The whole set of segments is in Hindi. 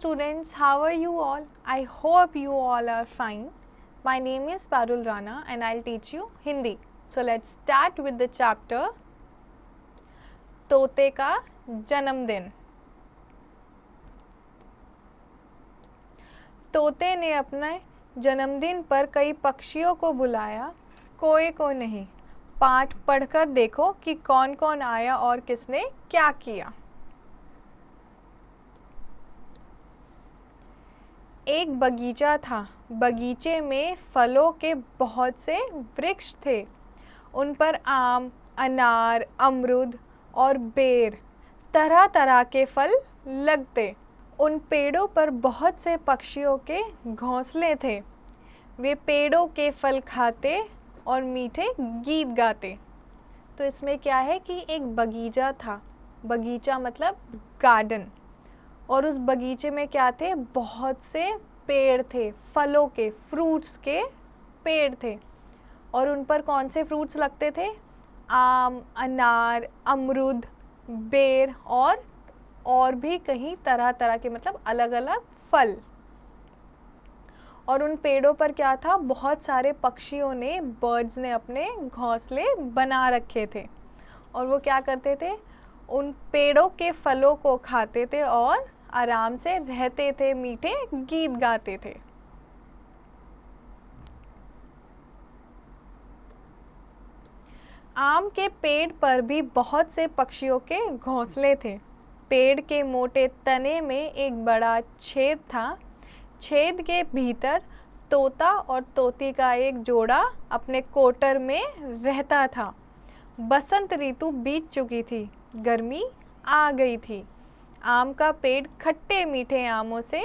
students, how are you all? I hope you all are fine. My name is Parul Rana and I'll teach you Hindi. So let's start with the chapter तोते का जन्मदिन। तोते ने अपने जन्मदिन पर कई पक्षियों को बुलाया, कोई को नहीं। पाठ पढ़कर देखो कि कौन कौन आया और किसने क्या किया। एक बगीचा था। बगीचे में फलों के बहुत से वृक्ष थे। उन पर आम, अनार, अमरूद और बेर, तरह तरह के फल लगते। उन पेड़ों पर बहुत से पक्षियों के घोंसले थे। वे पेड़ों के फल खाते और मीठे गीत गाते। तो इसमें क्या है कि एक बगीचा था। बगीचा मतलब गार्डन। और उस बगीचे में क्या थे? बहुत से पेड़ थे, फलों के, फ्रूट्स के पेड़ थे। और उन पर कौन से फ्रूट्स लगते थे? आम, अनार, अमरूद, बेर और भी कहीं तरह तरह के, मतलब अलग अलग फल। और उन पेड़ों पर क्या था? बहुत सारे पक्षियों ने, बर्ड्स ने अपने घोंसले बना रखे थे। और वो क्या करते थे? उन पेड़ों के फलों को खाते थे और आराम से रहते थे, मीठे गीत गाते थे। आम के पेड़ पर भी बहुत से पक्षियों के घोंसले थे। पेड़ के मोटे तने में एक बड़ा छेद था। छेद के भीतर तोता और तोती का एक जोड़ा अपने कोटर में रहता था। बसंत ऋतु बीत चुकी थी, गर्मी आ गई थी। आम का पेड़ खट्टे मीठे आमों से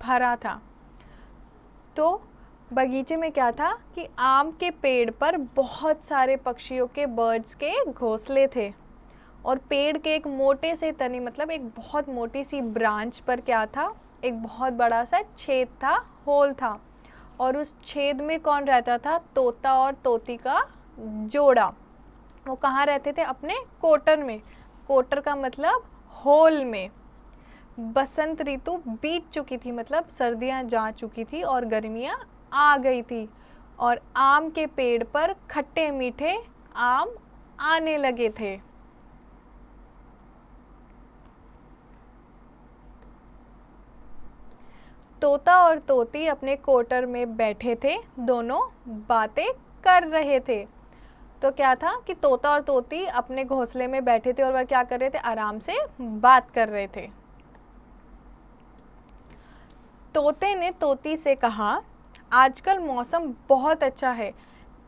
भरा था। तो बगीचे में क्या था कि आम के पेड़ पर बहुत सारे पक्षियों के, बर्ड्स के घोंसले थे। और पेड़ के एक मोटे से तने, मतलब एक बहुत मोटी सी ब्रांच पर क्या था? एक बहुत बड़ा सा छेद था, होल था। और उस छेद में कौन रहता था? तोता और तोती का जोड़ा। वो कहाँ रहते थे? अपने कोटर में। कोटर का मतलब होल में। बसंत ऋतु बीत चुकी थी, मतलब सर्दियाँ जा चुकी थी और गर्मियाँ आ गई थी। और आम के पेड़ पर खट्टे मीठे आम आने लगे थे। तोता और तोती अपने कोटर में बैठे थे, दोनों बातें कर रहे थे। तो क्या था कि तोता और तोती अपने घोंसले में बैठे थे और वह क्या कर रहे थे? आराम से बात कर रहे थे। तोते ने तोती से कहा, आजकल मौसम बहुत अच्छा है,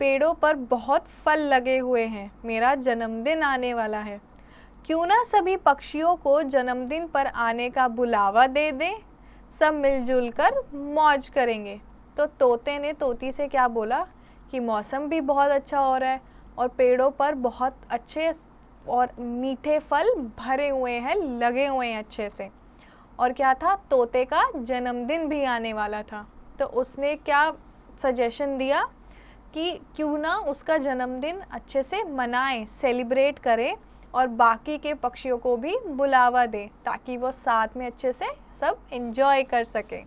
पेड़ों पर बहुत फल लगे हुए हैं, मेरा जन्मदिन आने वाला है। क्यों ना सभी पक्षियों को जन्मदिन पर आने का बुलावा दे दें, सब मिलजुल कर मौज करेंगे। तो तोते ने तोती से क्या बोला कि मौसम भी बहुत अच्छा हो रहा है और पेड़ों पर बहुत अच्छे और मीठे फल भरे हुए हैं, लगे हुए हैं अच्छे से। और क्या था? तोते का जन्मदिन भी आने वाला था। तो उसने क्या सजेशन दिया कि क्यों ना उसका जन्मदिन अच्छे से मनाएं, सेलिब्रेट करें और बाकी के पक्षियों को भी बुलावा दें, ताकि वो साथ में अच्छे से सब एंजॉय कर सकें।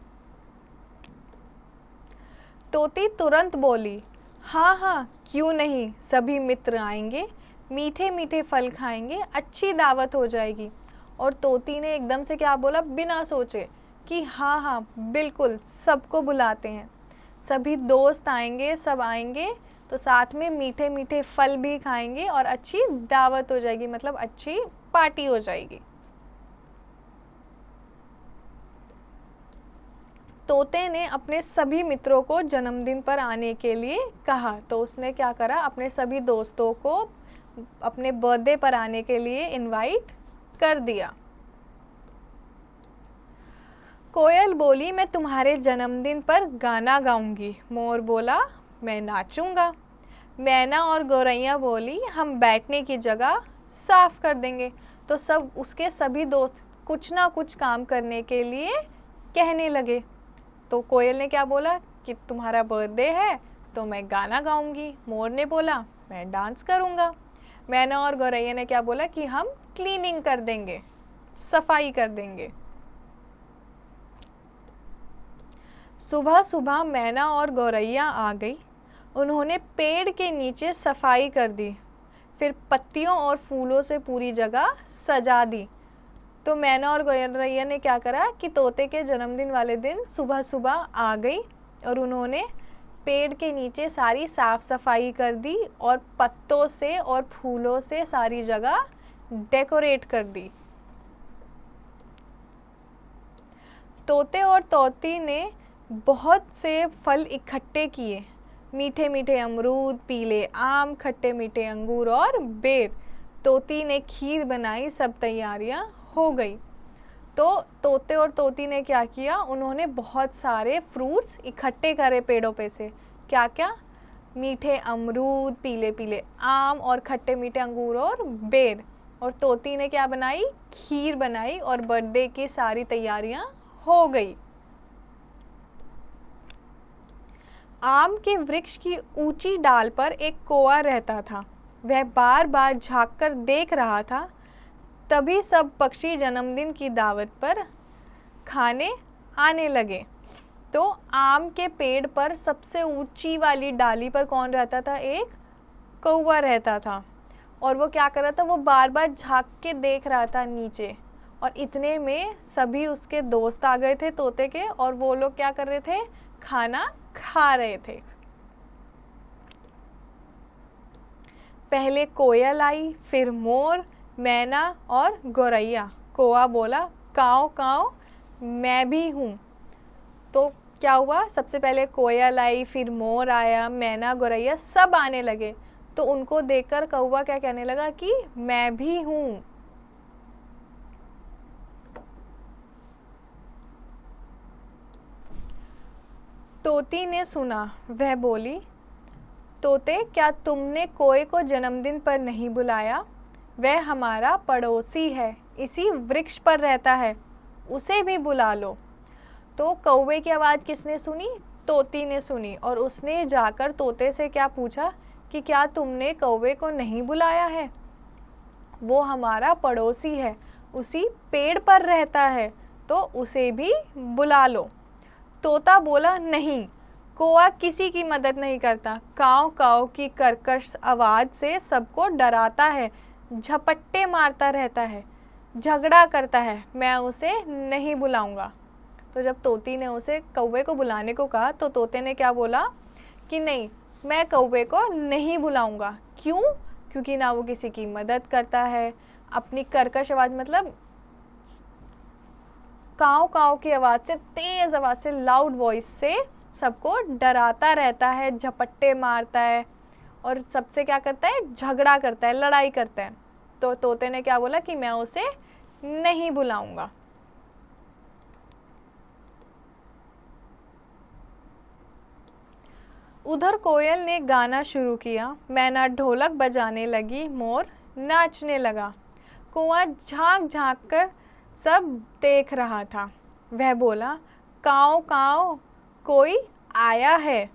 तोती तुरंत बोली, हाँ हाँ, क्यों नहीं, सभी मित्र आएंगे, मीठे मीठे फल खाएंगे, अच्छी दावत हो जाएगी। और तोती ने एकदम से क्या बोला, बिना सोचे, कि हाँ हाँ बिल्कुल, सबको बुलाते हैं, सभी दोस्त आएंगे, सब आएंगे, तो साथ में मीठे मीठे फल भी खाएंगे और अच्छी दावत हो जाएगी, मतलब अच्छी पार्टी हो जाएगी। तोते ने अपने सभी मित्रों को जन्मदिन पर आने के लिए कहा। तो उसने क्या करा? अपने सभी दोस्तों को अपने बर्थडे पर आने के लिए इनवाइट कर दिया। कोयल बोली, मैं तुम्हारे जन्मदिन पर गाना गाऊंगी। मोर बोला, मैं नाचूंगा। मैना और गौरैया बोली, हम बैठने की जगह साफ कर देंगे। तो सब उसके सभी दोस्त कुछ ना कुछ काम करने के लिए कहने लगे। तो कोयल ने क्या बोला कि तुम्हारा बर्थडे है तो मैं गाना गाऊंगी। मोर ने बोला, मैं डांस करूंगा। मैना और गौरैया ने क्या बोला कि हम क्लीनिंग कर देंगे, सफाई कर देंगे। सुबह सुबह मैना और गौरैया आ गई। उन्होंने पेड़ के नीचे सफाई कर दी, फिर पत्तियों और फूलों से पूरी जगह सजा दी। तो मैना और गौरैया ने क्या करा कि तोते के जन्मदिन वाले दिन सुबह सुबह आ गई और उन्होंने पेड़ के नीचे सारी साफ सफाई कर दी और पत्तों से और फूलों से सारी जगह डेकोरेट कर दी। तोते और तोती ने बहुत से फल इकट्ठे किए, मीठे मीठे अमरूद, पीले आम, खट्टे मीठे अंगूर और बेर। तोती ने खीर बनाई, सब तैयारियां हो गई। तो तोते और तोती ने क्या किया, उन्होंने बहुत सारे फ्रूट्स इकट्ठे करे पेड़ों पे से। क्या क्या? मीठे अमरूद, पीले पीले आम और खट्टे मीठे अंगूर और बेर। और तोती ने क्या बनाई? खीर बनाई और बर्थडे की सारी तैयारियां हो गई। आम के वृक्ष की ऊंची डाल पर एक कौवा रहता था। वह बार बार झांककर देख रहा था। तभी सब पक्षी जन्मदिन की दावत पर खाने आने लगे। तो आम के पेड़ पर सबसे ऊंची वाली डाली पर कौन रहता था? एक कौवा रहता था। और वो क्या कर रहा था? वो बार बार झांक के देख रहा था नीचे। और इतने में सभी उसके दोस्त आ गए थे तोते के, और वो लोग क्या कर रहे थे? खाना खा रहे थे। पहले कोयल आई, फिर मोर, मैना और गौरैया। कौवा बोला, काव काव, मैं भी हूँ। तो क्या हुआ? सबसे पहले कोयल आई, फिर मोर आया, मैना, गौरैया सब आने लगे। तो उनको देखकर कौवा क्या कहने लगा कि मैं भी हूँ। तोती ने सुना, वह बोली, तोते, क्या तुमने कोए को जन्मदिन पर नहीं बुलाया? वह हमारा पड़ोसी है, इसी वृक्ष पर रहता है, उसे भी बुला लो। तो कौवे की आवाज़ किसने सुनी? तोती ने सुनी। और उसने जाकर तोते से क्या पूछा कि क्या तुमने कौवे को नहीं बुलाया है? वो हमारा पड़ोसी है, उसी पेड़ पर रहता है, तो उसे भी बुला लो। तोता बोला, नहीं, कौवा किसी की मदद नहीं करता। काव काव की कर्कश आवाज़ से सबको डराता है, झपट्टे मारता रहता है, झगड़ा करता है, मैं उसे नहीं बुलाऊंगा। तो जब तोती ने उसे कौवे को बुलाने को कहा तो तोते ने क्या बोला कि नहीं, मैं कौवे को नहीं बुलाऊंगा। क्यों? क्योंकि ना वो किसी की मदद करता है, अपनी कर्कश आवाज़ मतलब काव काव की आवाज़ से, तेज़ आवाज़ से, लाउड वॉइस से सबको डराता रहता है, झपट्टे मारता है और सबसे क्या करता है? झगड़ा करता है, लड़ाई करता है। तो तोते ने क्या बोला कि मैं उसे नहीं बुलाऊंगा। उधर कोयल ने गाना शुरू किया, मैना ढोलक बजाने लगी, मोर नाचने लगा। कौवा झांक झांक कर सब देख रहा था। वह बोला, काव काव, कोई आया है।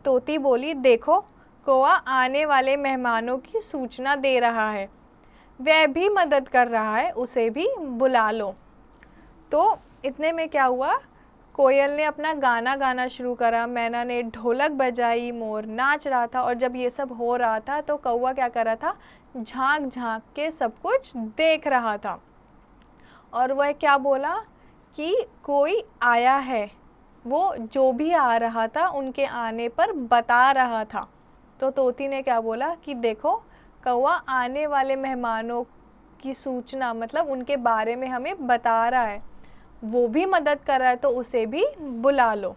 तोती बोली, देखो, कौवा आने वाले मेहमानों की सूचना दे रहा है, वह भी मदद कर रहा है, उसे भी बुला लो। तो इतने में क्या हुआ? कोयल ने अपना गाना गाना शुरू करा, मैना ने ढोलक बजाई, मोर नाच रहा था। और जब ये सब हो रहा था तो कौवा क्या कर रहा था? झांक झांक के सब कुछ देख रहा था। और वह क्या बोला कि कोई आया है। वो जो भी आ रहा था उनके आने पर बता रहा था। तो तोती ने क्या बोला कि देखो, कौवा आने वाले मेहमानों की सूचना मतलब उनके बारे में हमें बता रहा है, वो भी मदद कर रहा है, तो उसे भी बुला लो।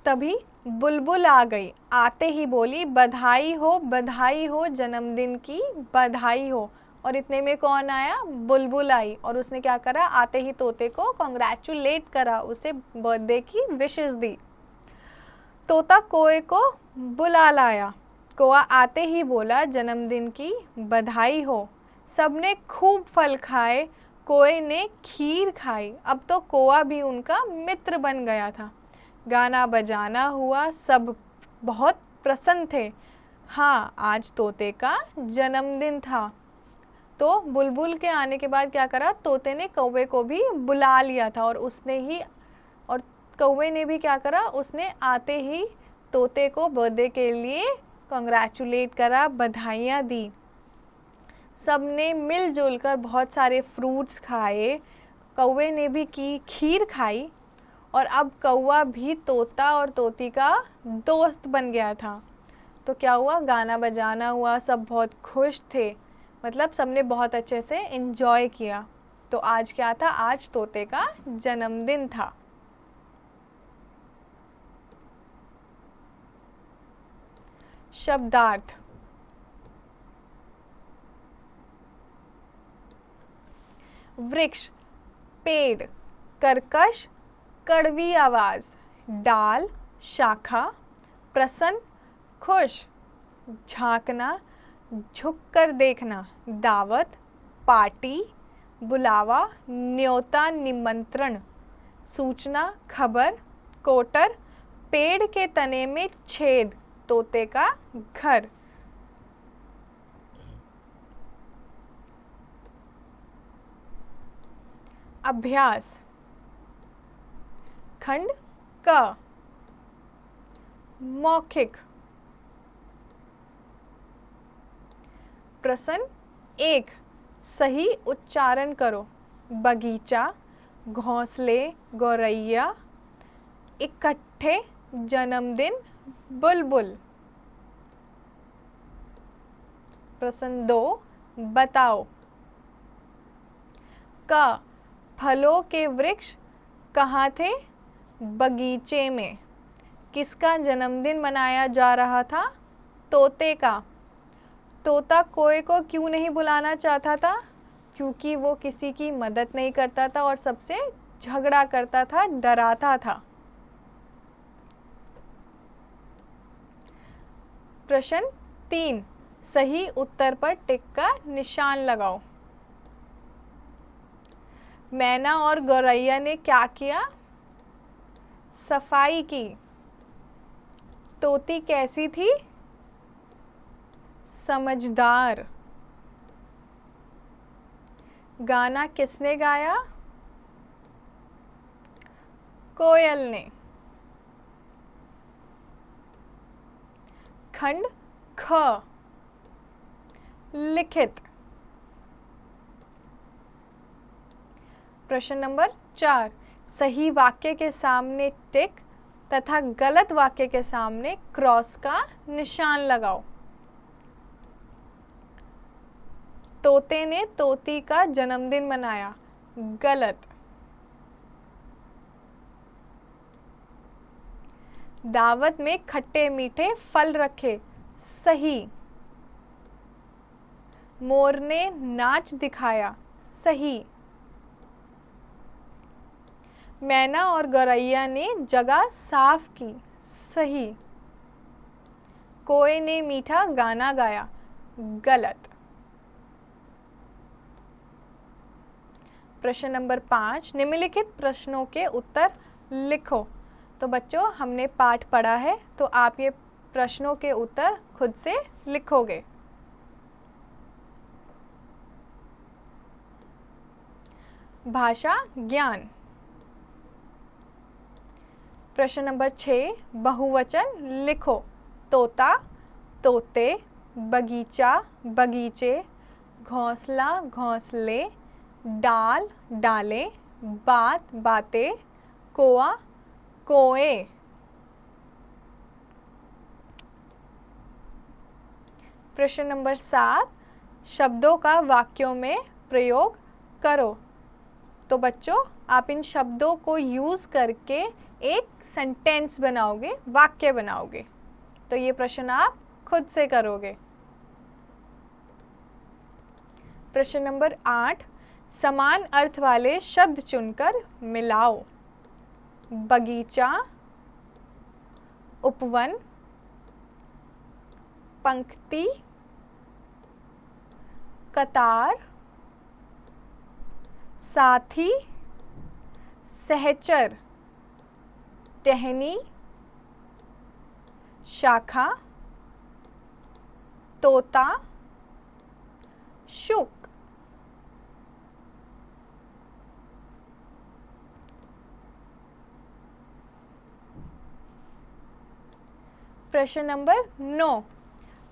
तभी बुलबुल आ गई, आते ही बोली, बधाई हो, जन्मदिन की बधाई हो। और इतने में कौन आया? बुलबुल आई। और उसने क्या करा? आते ही तोते को कॉन्ग्रेचुलेट करा, उसे बर्थडे की विशेस दी। तोता कोए को बुला लाया। कौवा आते ही बोला, जन्मदिन की बधाई हो। सबने खूब फल खाए, कोए ने खीर खाई। अब तो कौवा भी उनका मित्र बन गया था। गाना बजाना हुआ, सब बहुत प्रसन्न थे। हाँ, आज तोते का जन्मदिन था। तो बुलबुल के आने के बाद क्या करा, तोते ने कौवे को भी बुला लिया था और कौवे ने भी क्या करा, उसने आते ही तोते को बर्थडे के लिए कंग्रेचुलेट करा, बधाइयाँ दी। सबने मिलजुल कर बहुत सारे फ्रूट्स खाए, कौवे ने भी की खीर खाई और अब कौवा भी तोता और तोती का दोस्त बन गया था। तो क्या हुआ, गाना बजाना हुआ, सब बहुत खुश थे, मतलब सबने बहुत अच्छे से एंजॉय किया। तो आज क्या था, आज तोते का जन्मदिन था। शब्दार्थ। वृक्ष, पेड़, कर्कश, कड़वी आवाज, डाल, शाखा, प्रसन्न, खुश, झांकना, झुककर देखना, दावत, पार्टी, बुलावा, न्योता, निमंत्रण, सूचना, खबर, कोटर, पेड़ के तने में छेद, तोते का घर। अभ्यास। खंड क, मौखिक। प्रश्न 1, सही उच्चारण करो। बगीचा, घोंसले, गौरैया, इकट्ठे, जन्मदिन, बुलबुल। प्रश्न 2, बताओ। क, फलों के वृक्ष कहाँ थे? बगीचे में। किसका जन्मदिन मनाया जा रहा था? तोते का। तोता कोए को क्यों नहीं बुलाना चाहता था? क्योंकि वो किसी की मदद नहीं करता था और सबसे झगड़ा करता था, डराता था। प्रश्न 3, सही उत्तर पर टिक का निशान लगाओ। मैना और गौरैया ने क्या किया? सफाई की। तोती कैसी थी? समझदार। गाना किसने गाया? कोयल ने। खंड ख, लिखित। प्रश्न नंबर 4, सही वाक्य के सामने टिक तथा गलत वाक्य के सामने क्रॉस का निशान लगाओ। तोते ने तोती का जन्मदिन मनाया, गलत। दावत में खट्टे मीठे फल रखे, सही। मोर ने नाच दिखाया, सही। मैना और गौरैया ने जगह साफ की, सही। कोए ने मीठा गाना गाया, गलत। प्रश्न नंबर 5, निम्नलिखित प्रश्नों के उत्तर लिखो। तो बच्चों, हमने पाठ पढ़ा है, तो आप ये प्रश्नों के उत्तर खुद से लिखोगे। भाषा ज्ञान। प्रश्न नंबर 6, बहुवचन लिखो। तोता, तोते, बगीचा, बगीचे, घोंसला, घोंसले, डाल, डाले, बात, बातें, कोआ, कोए। प्रश्न नंबर 7, शब्दों का वाक्यों में प्रयोग करो। तो बच्चों, आप इन शब्दों को यूज करके एक सेंटेंस बनाओगे, वाक्य बनाओगे। तो ये प्रश्न आप खुद से करोगे। प्रश्न नंबर 8, समान अर्थ वाले शब्द चुनकर मिलाओ। बगीचा, उपवन, पंक्ति, कतार, साथी, सहचर, टहनी, शाखा, तोता, शुक। प्रश्न नंबर 9,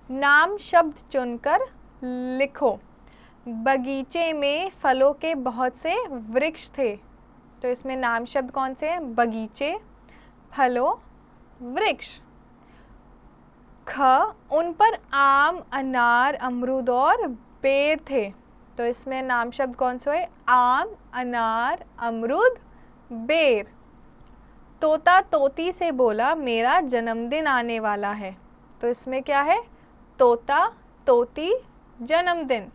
नाम शब्द चुनकर लिखो। बगीचे में फलों के बहुत से वृक्ष थे। तो इसमें नाम शब्द कौन से हैं? बगीचे, फलों, वृक्ष। ख, उन पर आम, अनार, अमरूद और बेर थे। तो इसमें नाम शब्द कौन से हुए? आम, अनार, अमरूद, बेर। तोता तोती से बोला मेरा जन्मदिन आने वाला है। तो इसमें क्या है? तोता, तोती, जन्मदिन।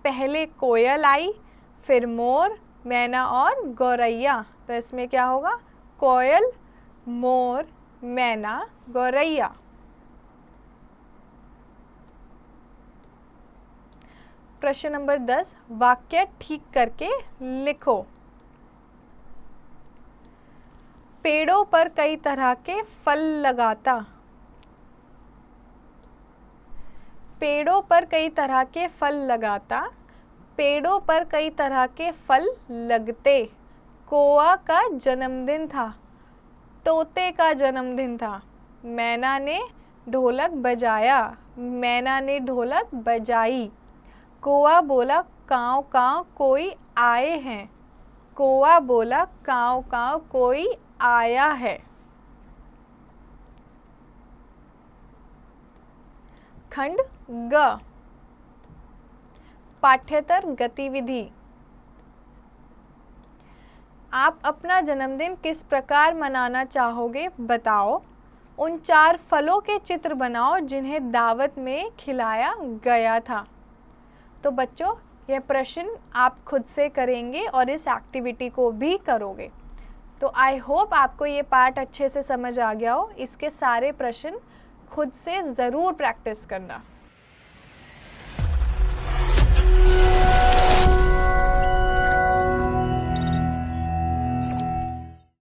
पहले कोयल आई, फिर मोर, मैना और गौरैया। तो इसमें क्या होगा? कोयल, मोर, मैना, गौरैया। प्रश्न नंबर 10, वाक्य ठीक करके लिखो। पेड़ों पर कई तरह के फल लगाता। पेड़ों पर कई तरह के फल लगाता, पेड़ों पर कई तरह के फल लगते। कौआ का जन्मदिन था, तोते का जन्मदिन था। मैना ने ढोलक बजाया, मैना ने ढोलक बजाई। कौआ बोला काव काव कोई आए हैं, कौआ बोला काव काव कोई आया है। खंड ग, पाठ्येतर गतिविधि। आप अपना जन्मदिन किस प्रकार मनाना चाहोगे बताओ। उन 4 फलों के चित्र बनाओ जिन्हें दावत में खिलाया गया था। तो बच्चों, यह प्रश्न आप खुद से करेंगे और इस एक्टिविटी को भी करोगे। तो आई होप आपको ये पार्ट अच्छे से समझ आ गया हो। इसके सारे प्रश्न खुद से ज़रूर प्रैक्टिस करना।